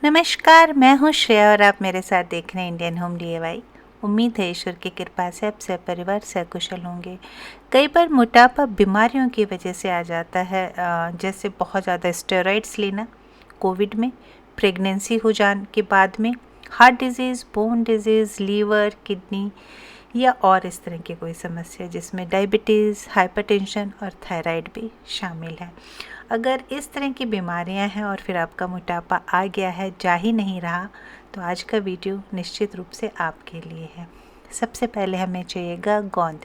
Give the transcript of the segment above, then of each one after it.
नमस्कार, मैं हूँ श्रेया और आप मेरे साथ देख रहे हैं इंडियन होम डीआईवाई। उम्मीद है ईश्वर की कृपा से आप सब परिवार सकुशल होंगे। कई बार मोटापा बीमारियों की वजह से आ जाता है, जैसे बहुत ज़्यादा स्टेरॉइड्स लेना, कोविड में, प्रेगनेंसी हो जाने के बाद में, heart disease, bone disease, liver, kidney या और इस तरह की कोई समस्या जिसमें डायबिटीज़, हाइपरटेंशन और थायराइड भी शामिल है। अगर इस तरह की बीमारियां हैं और फिर आपका मोटापा आ गया है, जा ही नहीं रहा, तो आज का वीडियो निश्चित रूप से आपके लिए है। सबसे पहले हमें चाहिएगा गोंद।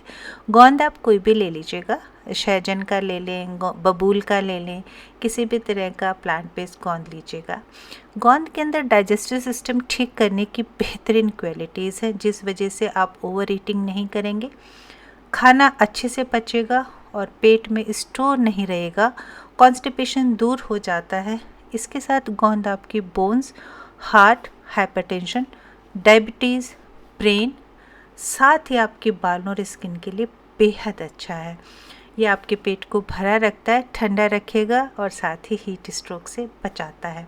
गोंद आप कोई भी ले लीजिएगा, सहजन का ले लें, बबूल का ले लें, किसी भी तरह का प्लांट बेस्ड गोंद लीजिएगा। गोंद के अंदर डाइजेस्टिव सिस्टम ठीक करने की बेहतरीन क्वालिटीज़ हैं, जिस वजह से आप ओवर ईटिंग नहीं करेंगे, खाना अच्छे से पचेगा और पेट में स्टोर नहीं रहेगा, कॉन्स्टिपेशन दूर हो जाता है। इसके साथ गोंद आपकी bones, heart, hypertension, diabetes, brain, साथ ही आपके बालों और स्किन के लिए बेहद अच्छा है। ये आपके पेट को भरा रखता है, ठंडा रखेगा और साथ ही हीट स्ट्रोक से बचाता है।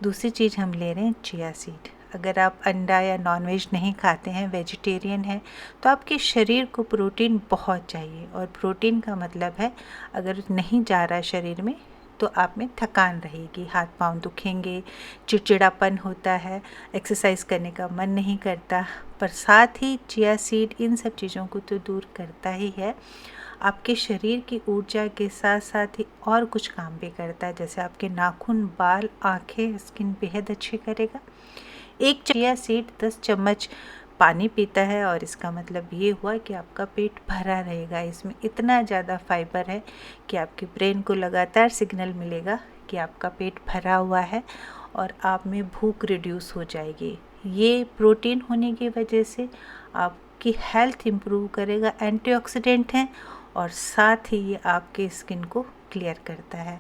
दूसरी चीज़ हम ले रहे हैं चिया सीड। अगर आप अंडा या नॉनवेज नहीं खाते हैं, वेजिटेरियन हैं, तो आपके शरीर को प्रोटीन बहुत चाहिए। और प्रोटीन का मतलब है अगर नहीं जा रहा शरीर में तो आप में थकान रहेगी, हाथ पांव दुखेंगे, चिड़चिड़ापन होता है, एक्सरसाइज करने का मन नहीं करता। पर साथ ही चिया सीड इन सब चीज़ों को तो दूर करता ही है, आपके शरीर की ऊर्जा के साथ साथ ही और कुछ काम भी करता है, जैसे आपके नाखून, बाल, आँखें, स्किन बेहद अच्छी करेगा। एक चिया सीड 10 चम्मच पानी पीता है और इसका मतलब ये हुआ कि आपका पेट भरा रहेगा। इसमें इतना ज़्यादा फाइबर है कि आपके ब्रेन को लगातार सिग्नल मिलेगा कि आपका पेट भरा हुआ है और आप में भूख रिड्यूस हो जाएगी। ये प्रोटीन होने की वजह से आपकी हेल्थ इम्प्रूव करेगा, एंटीऑक्सीडेंट हैं और साथ ही ये आपके स्किन को क्लियर करता है।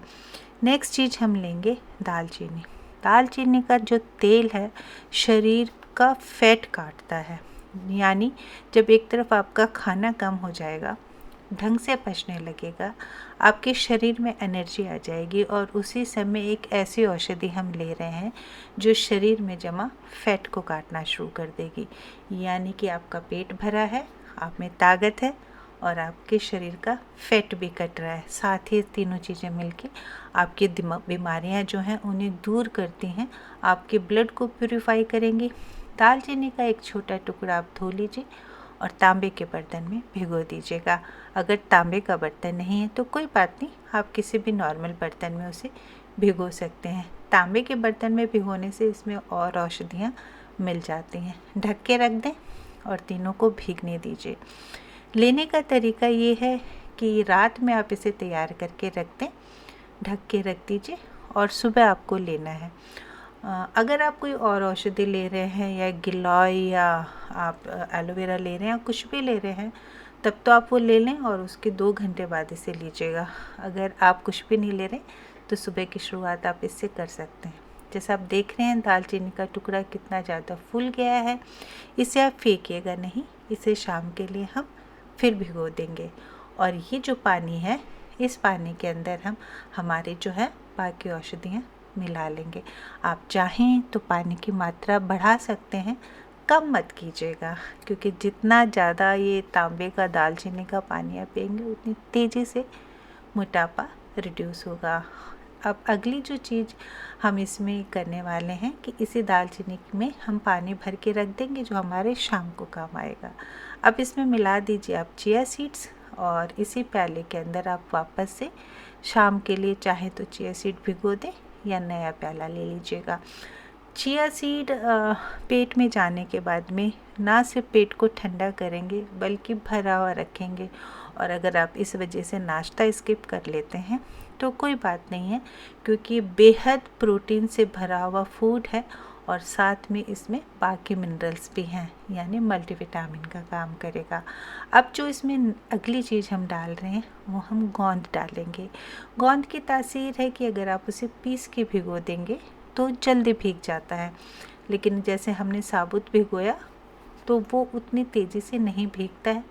नेक्स्ट चीज़ हम लेंगे दालचीनी। दालचीनी का जो तेल है शरीर का फैट काटता है, यानी जब एक तरफ आपका खाना कम हो जाएगा, ढंग से पचने लगेगा, आपके शरीर में एनर्जी आ जाएगी और उसी समय एक ऐसी औषधि हम ले रहे हैं जो शरीर में जमा फैट को काटना शुरू कर देगी। यानी कि आपका पेट भरा है, आप में ताकत है और आपके शरीर का फैट भी कट रहा है। साथ ही तीनों चीज़ें मिलके आपकी बीमारियां जो हैं उन्हें दूर करती हैं, आपके ब्लड को प्यूरिफाई करेंगी। दालचीनी का एक छोटा टुकड़ा आप धो लीजिए और तांबे के बर्तन में भिगो दीजिएगा। अगर तांबे का बर्तन नहीं है तो कोई बात नहीं, आप किसी भी नॉर्मल बर्तन में उसे भिगो सकते हैं। तांबे के बर्तन में भिगोने से इसमें और औषधियाँ मिल जाती हैं। ढक के रख दें और तीनों को भीगने दीजिए। लेने का तरीका ये है कि रात में आप इसे तैयार करके रख दें, ढक के रख दीजिए और सुबह आपको लेना है। अगर आप कोई और औषधि ले रहे हैं या गिलोय या आप एलोवेरा ले रहे हैं या कुछ भी ले रहे हैं, तब तो आप वो ले लें और उसके 2 घंटे बाद इसे लीजिएगा। अगर आप कुछ भी नहीं ले रहे तो सुबह की शुरुआत आप इससे कर सकते हैं। जैसा आप देख रहे हैं दालचीनी का टुकड़ा कितना ज़्यादा फूल गया है, इसे आप फेंकिएगा नहीं, इसे शाम के लिए हम फिर भिगो देंगे। और ये जो पानी है, इस पानी के अंदर हम हमारी जो है बाकी औषधियाँ मिला लेंगे। आप चाहें तो पानी की मात्रा बढ़ा सकते हैं, कम मत कीजिएगा, क्योंकि जितना ज़्यादा ये तांबे का दालचीनी का पानी आप पिएंगे उतनी तेज़ी से मोटापा रिड्यूस होगा। अब अगली जो चीज़ हम इसमें करने वाले हैं कि इसी दालचीनी में हम पानी भर के रख देंगे जो हमारे शाम को काम आएगा। अब इसमें मिला दीजिए आप चिया सीड्स और इसी प्याले के अंदर आप वापस से शाम के लिए चाहे तो चिया सीड भिगो दें या नया प्याला ले लीजिएगा। चिया सीड पेट में जाने के बाद में ना सिर्फ पेट को ठंडा करेंगे बल्कि भरा हुआ रखेंगे। और अगर आप इस वजह से नाश्ता स्किप कर लेते हैं तो कोई बात नहीं है, क्योंकि बेहद प्रोटीन से भरा हुआ फूड है और साथ में इसमें बाकी मिनरल्स भी हैं, यानी मल्टीविटामिन का काम करेगा। अब जो इसमें अगली चीज़ हम डाल रहे हैं वो हम गोंद डालेंगे। गोंद की तासीर है कि अगर आप उसे पीस के भिगो देंगे तो जल्दी भीग जाता है, लेकिन जैसे हमने साबुत भिगोया तो वो उतनी तेज़ी से नहीं भीगता है।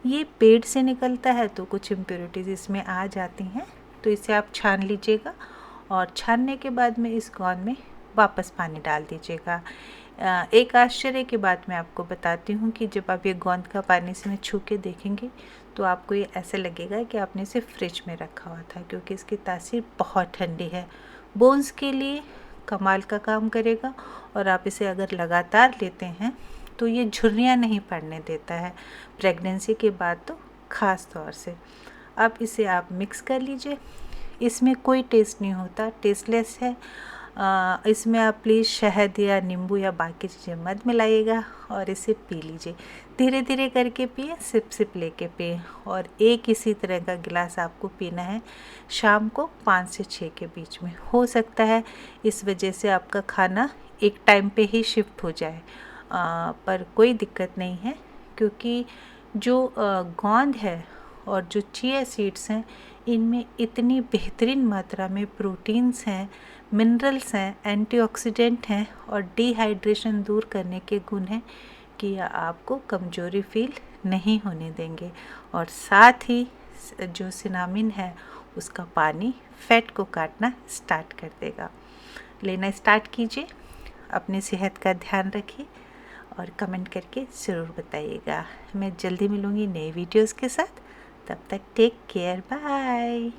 ये पेट से निकलता है तो कुछ इम्प्योरिटीज़ इसमें आ जाती हैं, तो इसे आप छान लीजिएगा और छानने के बाद में इस गोंद में वापस पानी डाल दीजिएगा। एक आश्चर्य की बात मैं आपको बताती हूँ कि जब आप ये गोंद का पानी इसमें छू के देखेंगे तो आपको ये ऐसा लगेगा कि आपने इसे फ्रिज में रखा हुआ था, क्योंकि इसकी तासीर बहुत ठंडी है। बोन्स के लिए कमाल का काम करेगा, और आप इसे अगर लगातार लेते हैं तो ये झुर्रियाँ नहीं पड़ने देता है, प्रेगनेंसी के बाद तो ख़ास तौर से। अब इसे आप मिक्स कर लीजिए। इसमें कोई टेस्ट नहीं होता, टेस्टलेस है। इसमें आप प्लीज़ शहद या नींबू या बाकी चीज़ें मत मिलाइएगा और इसे पी लीजिए। धीरे धीरे करके पिए, सिप सिप लेके पिए, और एक इसी तरह का गिलास आपको पीना है शाम को 5 से 6 के बीच में। हो सकता है इस वजह से आपका खाना एक टाइम पे ही शिफ्ट हो जाए, पर कोई दिक्कत नहीं है, क्योंकि जो गोंद है और जो चिया सीड्स हैं, इनमें इतनी बेहतरीन मात्रा में प्रोटीन्स हैं, मिनरल्स हैं, एंटीऑक्सीडेंट हैं और डिहाइड्रेशन दूर करने के गुण हैं कि यह आपको कमज़ोरी फील नहीं होने देंगे। और साथ ही जो सिनामिन है उसका पानी फैट को काटना स्टार्ट कर देगा। लेना स्टार्ट कीजिए, अपनी सेहत का ध्यान रखिए और कमेंट करके ज़रूर बताइएगा। मैं जल्दी मिलूँगी नए वीडियोज़ के साथ, तब तक टेक केयर, बाय।